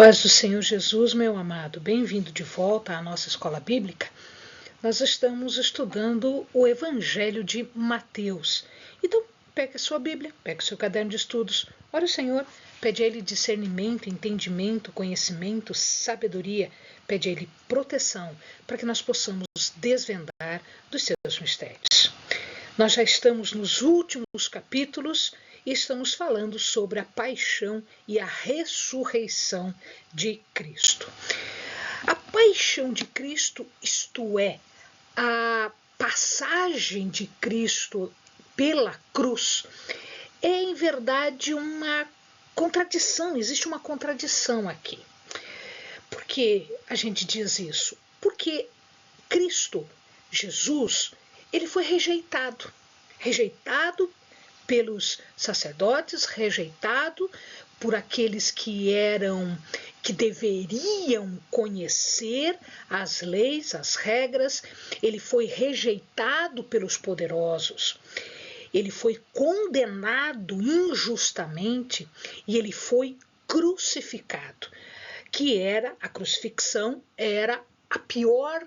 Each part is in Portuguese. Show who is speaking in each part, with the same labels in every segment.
Speaker 1: Paz do Senhor Jesus, meu amado, bem-vindo de volta à nossa escola bíblica. Nós estamos estudando o Evangelho de Mateus. Então, pegue a sua Bíblia, pegue o seu caderno de estudos, ore o Senhor, pede a Ele discernimento, entendimento, conhecimento, sabedoria, pede a Ele proteção, para que nós possamos desvendar dos seus mistérios. Nós já estamos nos últimos capítulos e estamos falando sobre a paixão e a ressurreição de Cristo. A paixão de Cristo, isto é, a passagem de Cristo pela cruz, é em verdade uma contradição, existe uma contradição aqui. Por que a gente diz isso? Porque Cristo, Jesus, ele foi rejeitado pelos sacerdotes, rejeitado por aqueles que deveriam conhecer as leis, as regras. Ele foi rejeitado pelos poderosos. Ele foi condenado injustamente e ele foi crucificado, a crucifixão era a pior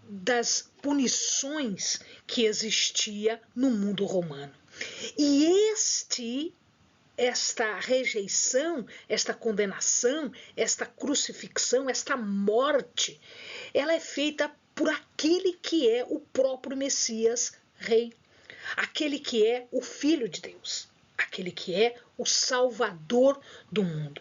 Speaker 1: das punições que existia no mundo romano. E esta rejeição, esta condenação, esta crucifixão, esta morte, ela é feita por aquele que é o próprio Messias Rei, aquele que é o Filho de Deus, aquele que é o Salvador do mundo.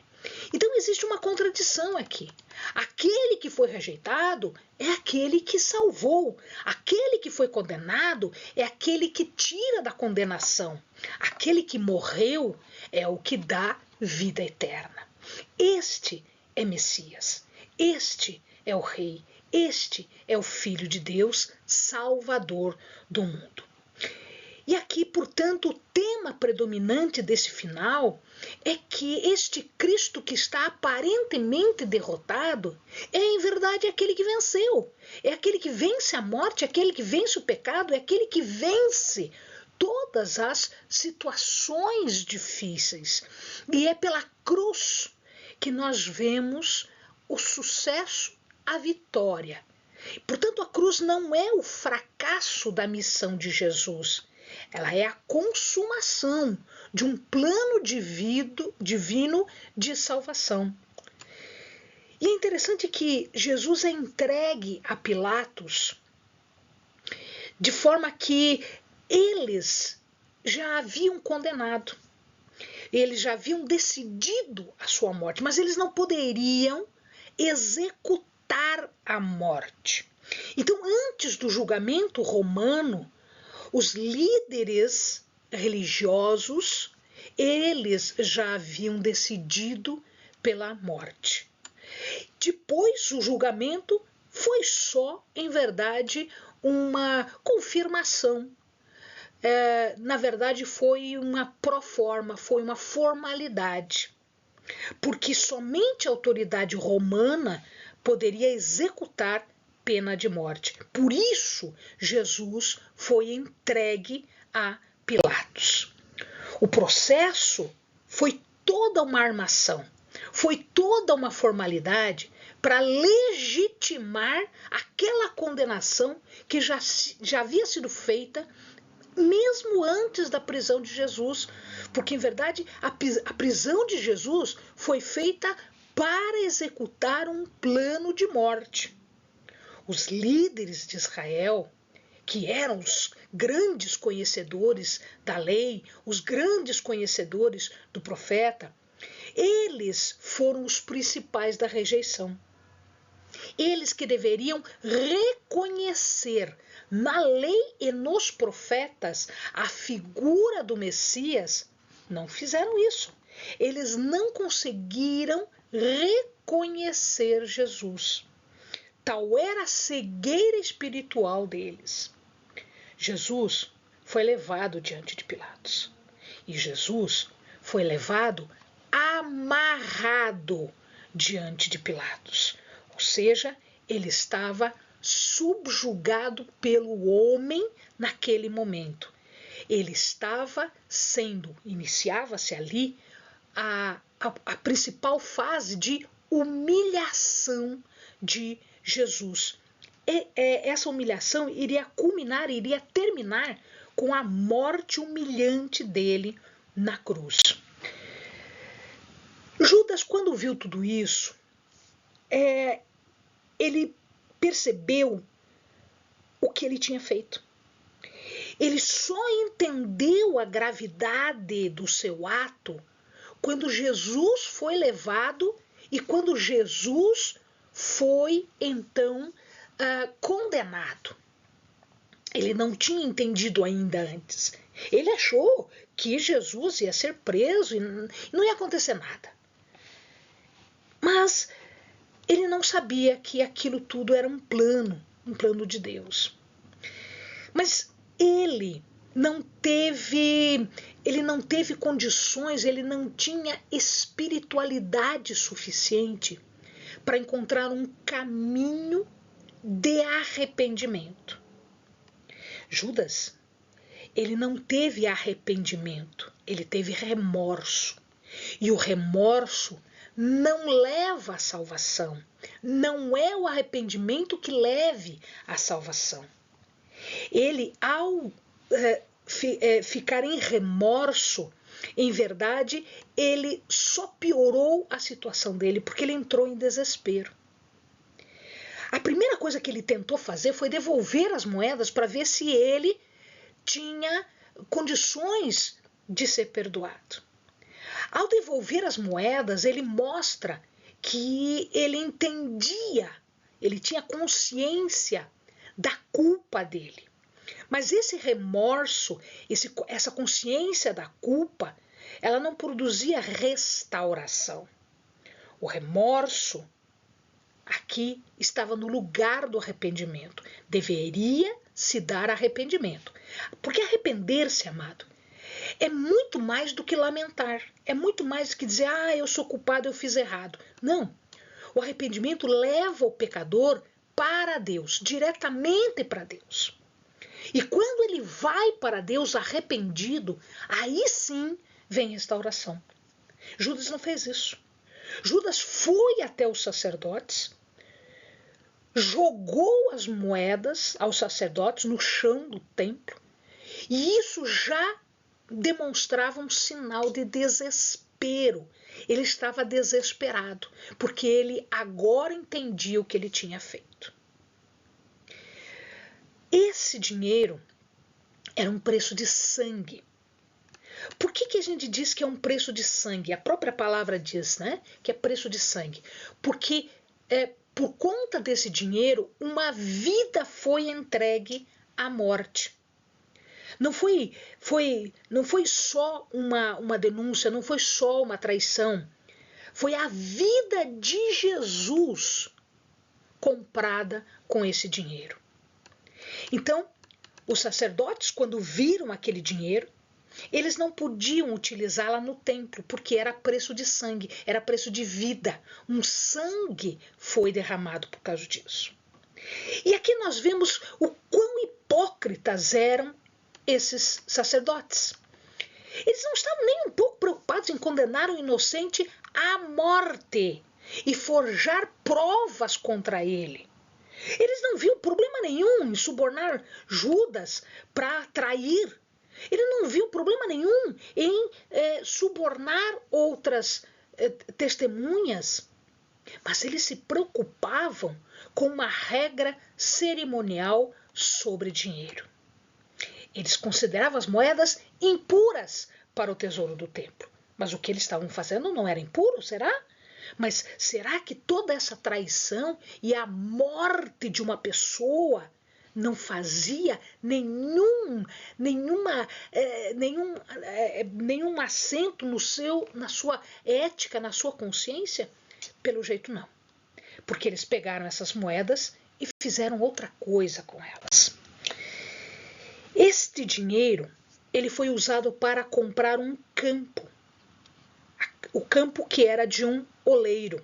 Speaker 1: Então existe uma contradição aqui. Aquele que foi rejeitado é aquele que salvou. Aquele que foi condenado é aquele que tira da condenação. Aquele que morreu é o que dá vida eterna. Este é Messias. Este é o Rei. Este é o Filho de Deus, Salvador do mundo. E aqui, portanto, o tema predominante desse final é que este Cristo que está aparentemente derrotado é, em verdade, aquele que venceu. É aquele que vence a morte, é aquele que vence o pecado, é aquele que vence todas as situações difíceis. E é pela cruz que nós vemos o sucesso, a vitória. Portanto, a cruz não é o fracasso da missão de Jesus. Ela é a consumação de um plano divino de salvação. E é interessante que Jesus é entregue a Pilatos de forma que eles já haviam condenado. Eles já haviam decidido a sua morte, mas eles não poderiam executar a morte. Então, antes do julgamento romano, os líderes religiosos, eles já haviam decidido pela morte. Depois, o julgamento foi só, em verdade, uma confirmação. Na verdade, foi uma proforma, foi uma formalidade. Porque somente a autoridade romana poderia executar pena de morte. Por isso, Jesus foi entregue a Pilatos. O processo foi toda uma armação, foi toda uma formalidade para legitimar aquela condenação que já havia sido feita mesmo antes da prisão de Jesus, porque, em verdade, a prisão de Jesus foi feita para executar um plano de morte. Os líderes de Israel, que eram os grandes conhecedores da lei, os grandes conhecedores do profeta, eles foram os principais da rejeição. Eles que deveriam reconhecer na lei e nos profetas a figura do Messias, não fizeram isso. Eles não conseguiram reconhecer Jesus. Tal era a cegueira espiritual deles. Jesus foi levado diante de Pilatos. E Jesus foi levado amarrado diante de Pilatos. Ou seja, ele estava subjugado pelo homem naquele momento. Ele estava iniciava-se ali a a principal fase de humilhação de Jesus. Essa humilhação iria culminar, iria terminar com a morte humilhante dele na cruz. Judas, quando viu tudo isso, ele percebeu o que ele tinha feito. Ele só entendeu a gravidade do seu ato quando Jesus foi levado e quando Jesus foi, então, condenado. Ele não tinha entendido ainda antes. Ele achou que Jesus ia ser preso e não ia acontecer nada. Mas ele não sabia que aquilo tudo era um plano de Deus. Mas ele não teve condições, ele não tinha espiritualidade suficiente para encontrar um caminho de arrependimento. Judas, ele não teve arrependimento, ele teve remorso. E o remorso não leva à salvação. Não é o arrependimento que leve à salvação. Ele, ao ficar em remorso, em verdade, ele só piorou a situação dele, porque ele entrou em desespero. A primeira coisa que ele tentou fazer foi devolver as moedas para ver se ele tinha condições de ser perdoado. Ao devolver as moedas, ele mostra que ele entendia, ele tinha consciência da culpa dele. Mas esse remorso, essa consciência da culpa, ela não produzia restauração. O remorso aqui estava no lugar do arrependimento. Deveria se dar arrependimento. Porque arrepender-se, amado, é muito mais do que lamentar. É muito mais do que dizer, eu sou culpado, eu fiz errado. Não. O arrependimento leva o pecador para Deus, diretamente para Deus. E quando ele vai para Deus arrependido, aí sim vem restauração. Judas não fez isso. Judas foi até os sacerdotes, jogou as moedas aos sacerdotes no chão do templo, e isso já demonstrava um sinal de desespero. Ele estava desesperado, porque ele agora entendia o que ele tinha feito. Esse dinheiro era um preço de sangue. Por que a gente diz que é um preço de sangue? A própria palavra diz, né, que é preço de sangue. Porque por conta desse dinheiro, uma vida foi entregue à morte. Não foi só uma denúncia, não foi só uma traição. Foi a vida de Jesus comprada com esse dinheiro. Então, os sacerdotes, quando viram aquele dinheiro, eles não podiam utilizá-la no templo, porque era preço de sangue, era preço de vida. Um sangue foi derramado por causa disso. E aqui nós vemos o quão hipócritas eram esses sacerdotes. Eles não estavam nem um pouco preocupados em condenar o inocente à morte e forjar provas contra ele. Eles não viam problema nenhum em subornar Judas para trair. Ele não viu problema nenhum em subornar outras testemunhas. Mas eles se preocupavam com uma regra cerimonial sobre dinheiro. Eles consideravam as moedas impuras para o tesouro do templo. Mas o que eles estavam fazendo não era impuro, será? Mas será que toda essa traição e a morte de uma pessoa não fazia nenhum acento na sua ética, na sua consciência? Pelo jeito não. Porque eles pegaram essas moedas e fizeram outra coisa com elas. Este dinheiro, ele foi usado para comprar um campo. O campo que era de um oleiro.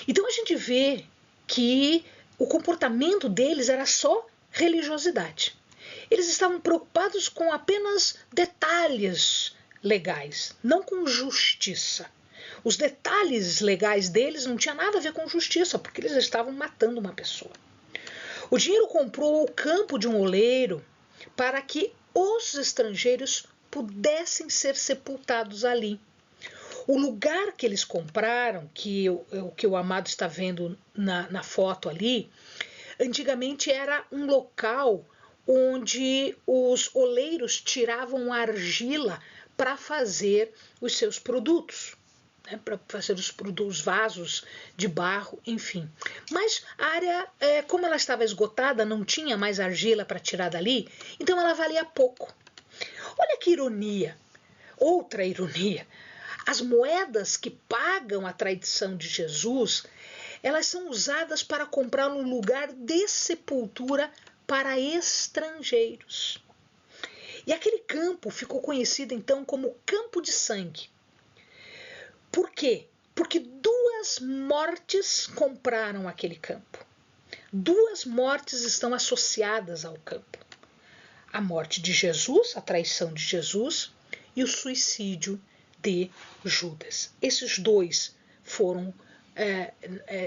Speaker 1: Então a gente vê que o comportamento deles era só religiosidade. Eles estavam preocupados com apenas detalhes legais, não com justiça. Os detalhes legais deles não tinham nada a ver com justiça, porque eles estavam matando uma pessoa. O dinheiro comprou o campo de um oleiro para que os estrangeiros pudessem ser sepultados ali. O lugar que eles compraram, que o amado está vendo na foto ali, antigamente era um local onde os oleiros tiravam argila para fazer os seus produtos, né, para fazer os vasos de barro, enfim. Mas a área, como ela estava esgotada, não tinha mais argila para tirar dali, então ela valia pouco. Olha que ironia, outra ironia. As moedas que pagam a traição de Jesus, elas são usadas para comprar um lugar de sepultura para estrangeiros. E aquele campo ficou conhecido então como Campo de Sangue. Por quê? Porque 2 mortes compraram aquele campo. 2 mortes estão associadas ao campo. A morte de Jesus, a traição de Jesus, e o suicídio de Judas. Esses 2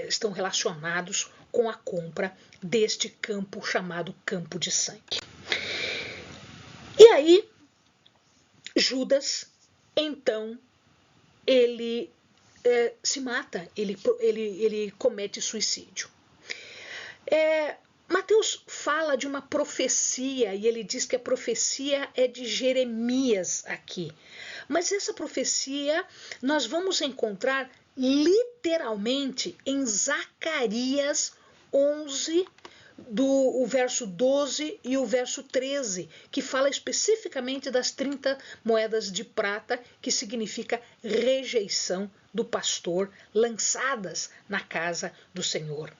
Speaker 1: estão relacionados com a compra deste campo chamado Campo de Sangue. E aí, Judas, então, ele se mata, ele comete suicídio. Mateus fala de uma profecia e ele diz que a profecia é de Jeremias aqui. Mas essa profecia nós vamos encontrar literalmente em Zacarias 11, o verso 12 e o verso 13, que fala especificamente das 30 moedas de prata, que significa rejeição do pastor, lançadas na casa do Senhor.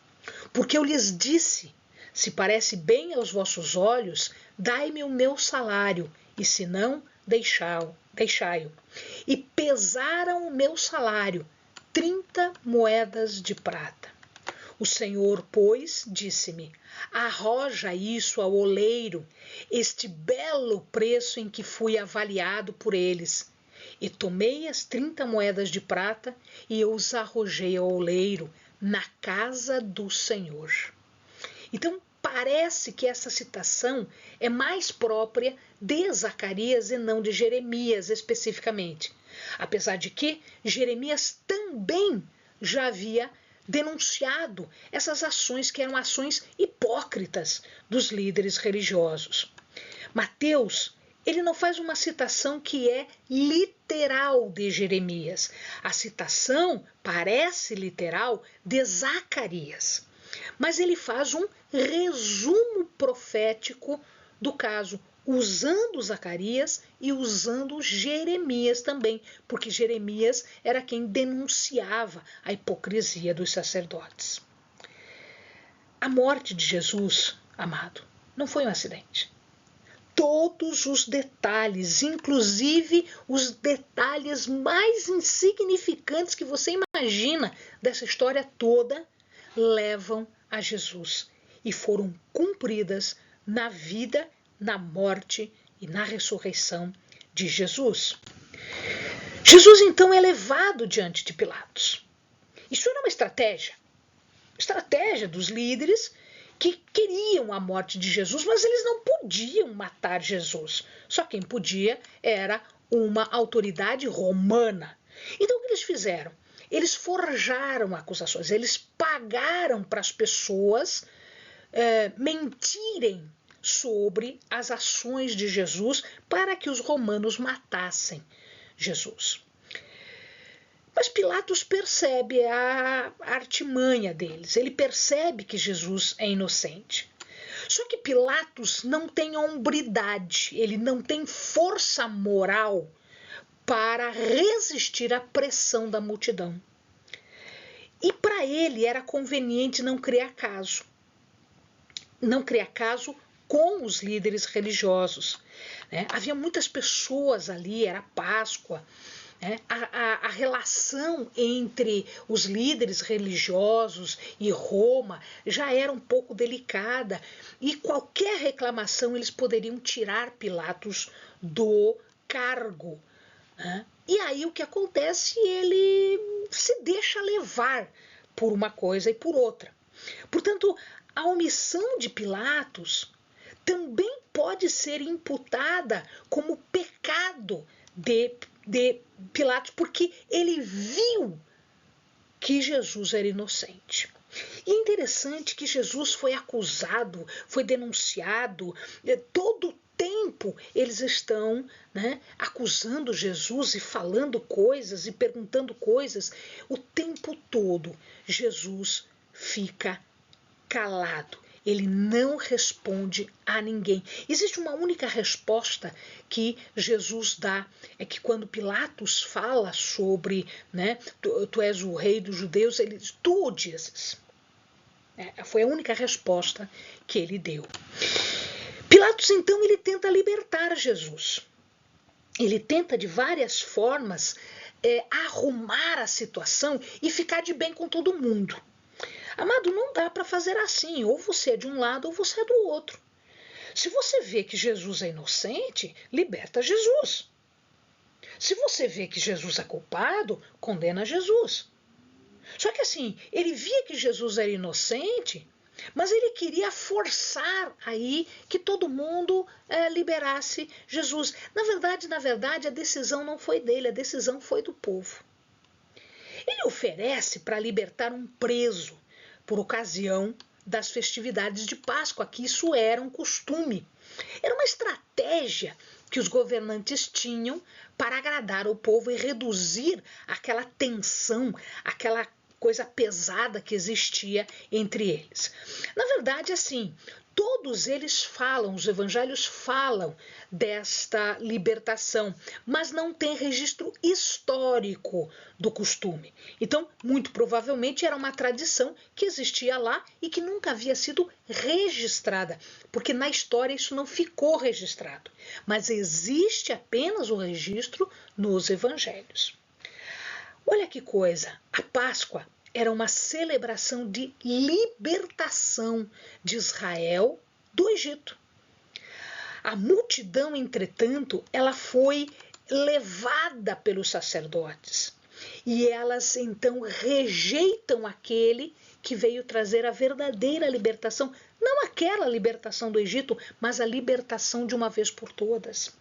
Speaker 1: Porque eu lhes disse, se parece bem aos vossos olhos, dai-me o meu salário, e se não, deixai-o. E pesaram o meu salário, 30 moedas de prata. O Senhor, pois, disse-me, arroja isso ao oleiro, este belo preço em que fui avaliado por eles. E tomei as 30 moedas de prata e eu os arrojei ao oleiro, na casa do Senhor. Então, parece que essa citação é mais própria de Zacarias e não de Jeremias especificamente. Apesar de que Jeremias também já havia denunciado essas ações que eram ações hipócritas dos líderes religiosos. Mateus, ele não faz uma citação que é literal de Jeremias. A citação parece literal de Zacarias. Mas ele faz um resumo profético do caso, usando Zacarias e usando Jeremias também, porque Jeremias era quem denunciava a hipocrisia dos sacerdotes. A morte de Jesus, amado, não foi um acidente. Todos os detalhes, inclusive os detalhes mais insignificantes que você imagina dessa história toda, levam a Jesus e foram cumpridas na vida, na morte e na ressurreição de Jesus. Jesus então é levado diante de Pilatos. Isso era uma estratégia dos líderes que queriam a morte de Jesus, mas eles não podiam matar Jesus. Só quem podia era uma autoridade romana. Então o que eles fizeram? Eles forjaram acusações, eles pagaram para as pessoas mentirem sobre as ações de Jesus para que os romanos matassem Jesus. Mas Pilatos percebe a artimanha deles, ele percebe que Jesus é inocente. Só que Pilatos não tem hombridade, ele não tem força moral para resistir à pressão da multidão. E para ele era conveniente não criar caso. Não criar caso com os líderes religiosos. Havia muitas pessoas ali, era Páscoa. A relação entre os líderes religiosos e Roma já era um pouco delicada e qualquer reclamação eles poderiam tirar Pilatos do cargo. Né? E aí o que acontece? Ele se deixa levar por uma coisa e por outra. Portanto, a omissão de Pilatos também pode ser imputada como pecado de Pilatos, porque ele viu que Jesus era inocente. E é interessante que Jesus foi acusado, foi denunciado, todo o tempo eles estão, né, acusando Jesus e falando coisas e perguntando coisas. O tempo todo Jesus fica calado. Ele não responde a ninguém. Existe uma única resposta que Jesus dá, é que quando Pilatos fala sobre, né, tu és o rei dos judeus, ele diz, tu o dizes. Foi a única resposta que ele deu. Pilatos, então, ele tenta libertar Jesus. Ele tenta, de várias formas, arrumar a situação e ficar de bem com todo mundo. Amado, não dá para fazer assim. Ou você é de um lado ou você é do outro. Se você vê que Jesus é inocente, liberta Jesus. Se você vê que Jesus é culpado, condena Jesus. Só que assim, ele via que Jesus era inocente, mas ele queria forçar aí que todo mundo liberasse Jesus. Na verdade, a decisão não foi dele, a decisão foi do povo. Ele oferece para libertar um preso por ocasião das festividades de Páscoa, que isso era um costume. Era uma estratégia que os governantes tinham para agradar o povo e reduzir aquela tensão, aquela coisa pesada que existia entre eles. Na verdade, assim, todos eles falam, os evangelhos falam desta libertação, mas não tem registro histórico do costume. Então, muito provavelmente era uma tradição que existia lá e que nunca havia sido registrada, porque na história isso não ficou registrado, mas existe apenas o registro nos evangelhos. Olha que coisa, a Páscoa era uma celebração de libertação de Israel do Egito. A multidão, entretanto, ela foi levada pelos sacerdotes e elas então rejeitam aquele que veio trazer a verdadeira libertação, não aquela libertação do Egito, mas a libertação de uma vez por todas.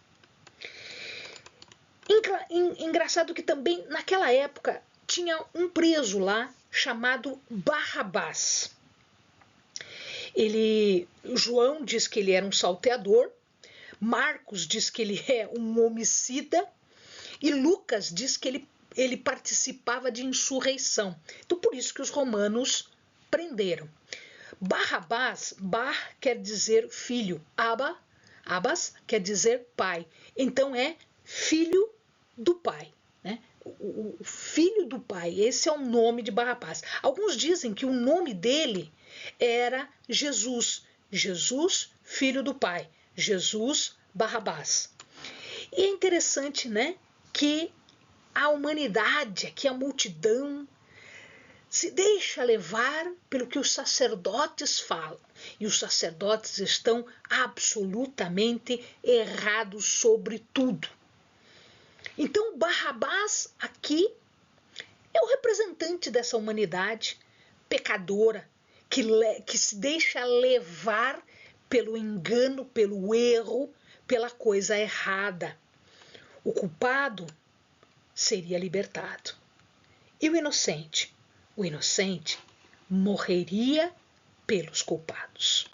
Speaker 1: Engraçado que também naquela época tinha um preso lá chamado Barrabás. João diz que ele era um salteador, Marcos diz que ele é um homicida e Lucas diz que ele participava de insurreição. Então por isso que os romanos prenderam. Barrabás, Bar quer dizer filho, Abas quer dizer pai. Então é filho do pai, né? O filho do pai, esse é o nome de Barrabás. Alguns dizem que o nome dele era Jesus, filho do pai, Jesus Barrabás. E é interessante, né, que a humanidade, aqui a multidão, se deixa levar pelo que os sacerdotes falam. E os sacerdotes estão absolutamente errados sobre tudo. Então, Barrabás aqui é o representante dessa humanidade pecadora que se deixa levar pelo engano, pelo erro, pela coisa errada. O culpado seria libertado. E o inocente? O inocente morreria pelos culpados.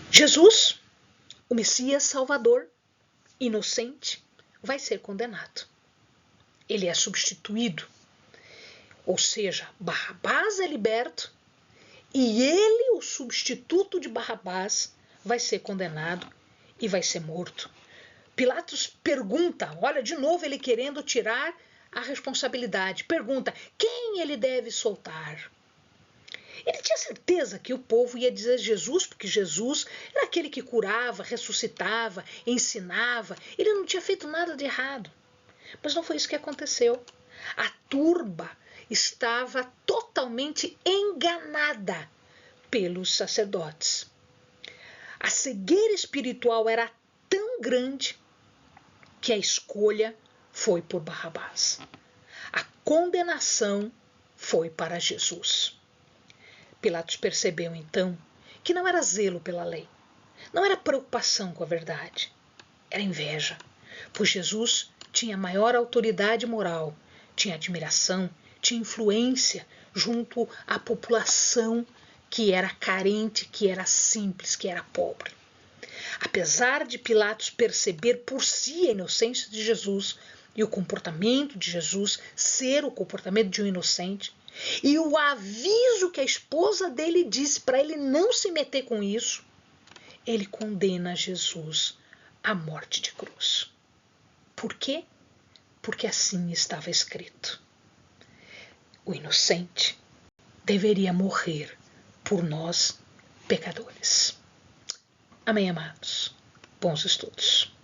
Speaker 1: Jesus, o Messias Salvador, inocente, vai ser condenado. Ele é substituído. Ou seja, Barrabás é liberto e ele, o substituto de Barrabás, vai ser condenado e vai ser morto. Pilatos pergunta, olha de novo ele querendo tirar a responsabilidade, pergunta quem ele deve soltar. Ele tinha certeza que o povo ia dizer Jesus, porque Jesus era aquele que curava, ressuscitava, ensinava. Ele não tinha feito nada de errado. Mas não foi isso que aconteceu. A turba estava totalmente enganada pelos sacerdotes. A cegueira espiritual era tão grande que a escolha foi por Barrabás. A condenação foi para Jesus. Pilatos percebeu então que não era zelo pela lei, não era preocupação com a verdade, era inveja, pois Jesus tinha maior autoridade moral, tinha admiração, tinha influência junto à população que era carente, que era simples, que era pobre. Apesar de Pilatos perceber por si a inocência de Jesus e o comportamento de Jesus ser o comportamento de um inocente, e o aviso que a esposa dele disse para ele não se meter com isso, ele condena Jesus à morte de cruz. Por quê? Porque assim estava escrito. O inocente deveria morrer por nós, pecadores. Amém, amados? Bons estudos.